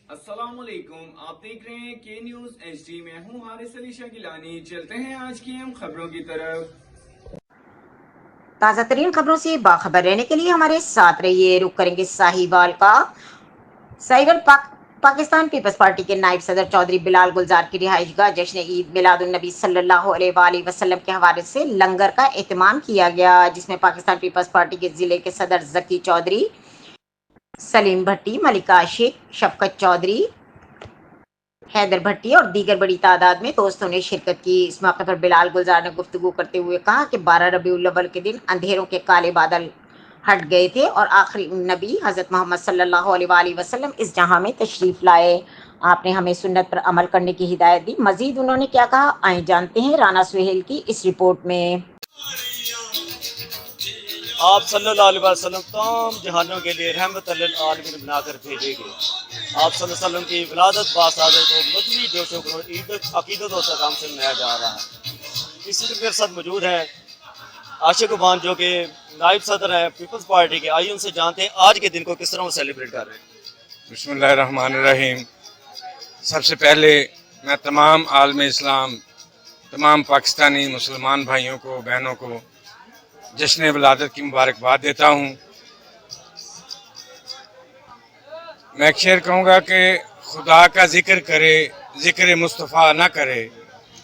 अस्सलामुअलैकुम, आप देख रहे हैं के न्यूज HD। मैं हूं हारिस अली शाह गिलानी। चलते हैं आज की हम खबरों की तरफ। ताज़ा तरीन खबरों से बाखबर रहने के लिए हमारे साथ रहिए। रुक करेंगे पाकिस्तान पीपल्स पार्टी के नायब सदर चौधरी बिलाल गुलजार की रिहाइश गाह जश्न ईद मिलादुन नबी सल्लल्लाहु अलैहि वसल्लम के हवाले से लंगर का एहतमाम किया गया, जिसमें पाकिस्तान पीपल्स पार्टी के जिले के सदर जकी चौधरी, सलीम भट्टी, मलिका शेख, शफकत चौधरी, हैदर भट्टी और दीगर बड़ी तादाद में दोस्तों ने शिरकत की। इस मौके पर बिलाल गुलजार ने गुफ्तगू करते हुए कहा कि 12 रबीउल अव्वल के दिन अंधेरों के काले बादल हट गए थे और आखिरी नबी हज़रत मोहम्मद सल्लल्लाहु अलैहि वसल्लम इस जहां में तशरीफ़ लाए। आपने हमें सुन्नत पर अमल करने की हिदायत दी। मजीद उन्होंने क्या कहा, आइए जानते हैं राना सुहेल की इस रिपोर्ट में। आप सल्लल्लाहु अलैहि वसल्लम तमाम जहानों के लिए रहमत लिल आलमीन बनाकर भेजे गए। आप सल्लल्लाहु अलैहि वसल्लम की विलादत बासादत को मजहबी जोशो को अकीदत और सदाम से मनाया जा रहा है। इसी के साथ मौजूद हैं आशिक उबान जो कि नायब सदर हैं पीपल्स पार्टी के। आइए उनसे जानते हैं आज के दिन को किस तरह वो सेलिब्रेट कर रहे हैं। बिस्मिल्लाहिर्रहमानिर्रहीम। सबसे पहले मैं तमाम आलम इस्लाम, तमाम पाकिस्तानी मुसलमान भाइयों को, बहनों को जश्न विलादत की मुबारकबाद देता हूँ। मैं एक शेर कहूँगा कि खुदा का जिक्र करे, जिक्र मुस्तफ़ा ना करे,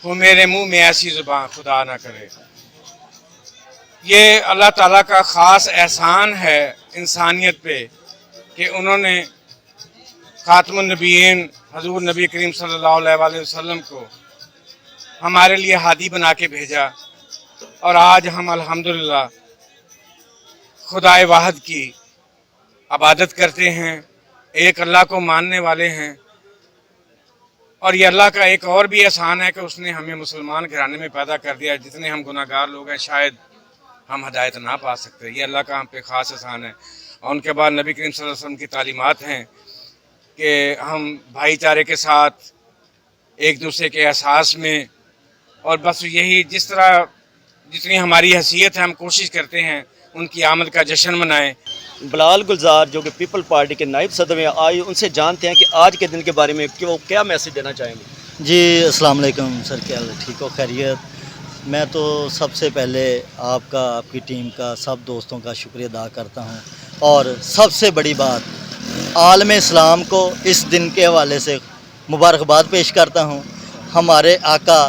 वो मेरे मुंह में ऐसी ज़ुबान खुदा ना करे। ये अल्लाह ताला का ख़ास एहसान है इंसानियत पे कि उन्होंने खातमुन नबीयीन हज़ूर नबी करीम सल्लल्लाहु अलैहि वसल्लम को हमारे लिए हादी बना के भेजा और आज हम अल्हम्दुलिल्लाह खुदाए वाहिद की इबादत करते हैं, एक अल्लाह को मानने वाले हैं। और ये अल्लाह का एक और भी एहसान है कि उसने हमें मुसलमान घराने में पैदा कर दिया। जितने हम गुनाहगार लोग हैं शायद हम हदायत ना पा सकते, ये अल्लाह का हम पे ख़ास एहसान है। और उनके बाद नबी करीम सल्लल्लाहु अलैहि वसल्लम की तालीमात हैं कि हम भाईचारे के साथ एक दूसरे के एहसास में, और बस यही जिस तरह जितनी हमारी हैसियत है हम कोशिश करते हैं उनकी आमद का जश्न मनाएं। बिलाल गुलजार जो कि पीपल पार्टी के नायब सदर हैं, आइए उनसे जानते हैं कि आज के दिन के बारे में कि वो क्या मैसेज देना चाहेंगे। जी अस्सलाम वालेकुम सर, क्या हाल है? ठीक हो, खैरियत? मैं तो सबसे पहले आपका, आपकी टीम का, सब दोस्तों का शुक्रिया अदा करता हूं। और सबसे बड़ी बात, आलम इस्लाम को इस दिन के हवाले से मुबारकबाद पेश करता हूं। हमारे आका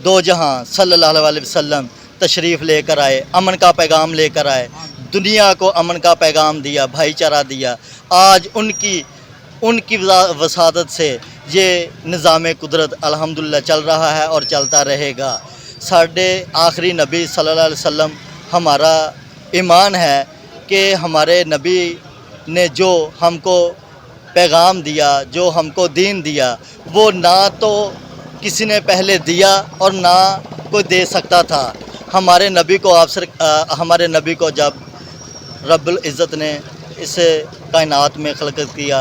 दो जहां सल्लल्लाहु अलैहि वसल्लम तशरीफ़ लेकर आए, अमन का पैगाम लेकर आए, दुनिया को अमन का पैगाम दिया, भाईचारा दिया। आज उनकी वसादत से ये निज़ाम कुदरत अल्हम्दुलिल्लाह चल रहा है और चलता रहेगा। साढ़े आखिरी नबी सल्लल्लाहु अलैहि वसल्लम हमारा ईमान है कि हमारे नबी ने जो हमको पैगाम दिया, जो हमको दीन दिया, वो ना तो किसी ने पहले दिया और ना कोई दे सकता था। हमारे नबी को जब रब्बुल इज़्ज़त ने इस कायनात में खलकत किया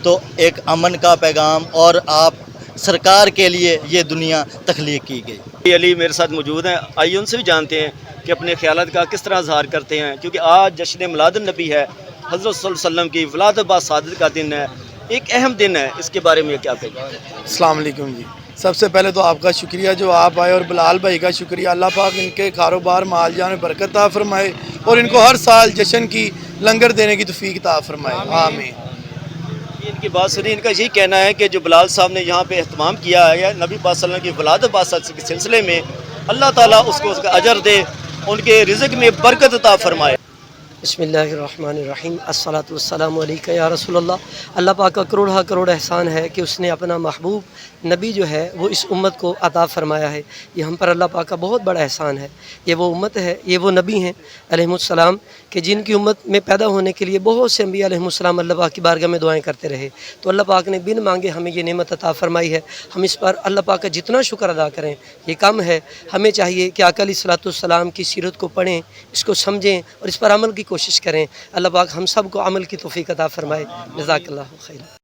तो एक अमन का पैगाम और आप सरकार के लिए ये दुनिया तख्लीक की गई। अली मेरे साथ मौजूद हैं, आइए उनसे भी जानते हैं कि अपने ख्यालात का किस तरह इज़हार करते हैं, क्योंकि आज जश्न मिलादुन नबी है, हज़रत सल्लल्लाहु अलैहि वसल्लम की विलादत बासादत का दिन है, एक अहम दिन है। इसके बारे में क्या कहेंगे? अस्सलाम वालेकुम जी। सबसे पहले तो आपका शुक्रिया जो आप आए, और बिलाल भाई का शुक्रिया। अल्लाह पाक इनके कारोबार माल जान में बरकत अता फरमाए और इनको हर साल जश्न की लंगर देने की तौफीक अता फरमाए, आमीन। इनकी बात सुनी, इनका यही कहना है कि जो बिलाल साहब ने यहाँ पे एहतमाम किया है नबी पाक सल्लल्लाहु अलैहि वसल्लम की विलादत बासादत के सिलसिले में, अल्लाह ताला उसको उसका अजर दे, उनके रिज़्क़ में बरकत अता फरमाए। बिस्मिल्लाहिर्रहमानिर्रहीम। अस्सलातु वस्सलामु अलैका या रसूलल्लाह। अल्लाह पाक का करोड़ एहसान है कि उसने अपना महबूब नबी जो है वो इस उम्मत को अता फरमाया है। ये हम पर अल्लाह पाक का बहुत बड़ा एहसान है। ये वो उम्मत है, ये वो नबी हैं अलैहिमुस्सलाम कि जिनकी उम्मत में पैदा होने के लिए बहुत से अंबिया अलैहिमुस्सलाम अल्लाह पाक की बारगाह में दुआएं करते रहे, तो अल्लाह पाक ने बिन मांगे हमें ये नेमत अता फरमाई है। हम इस पर अल्लाह पाक का जितना शुक्र अदा करें ये कम है। हमें चाहिए कि आका अलैहिस्सलाम की सीरत को पढ़ें, इसको समझें और इस पर अमल की कोशिश करें। अल्लाह पाक हम सब को अमल की तौफीक अता फरमाए। जज़ाकल्लाहु खैर।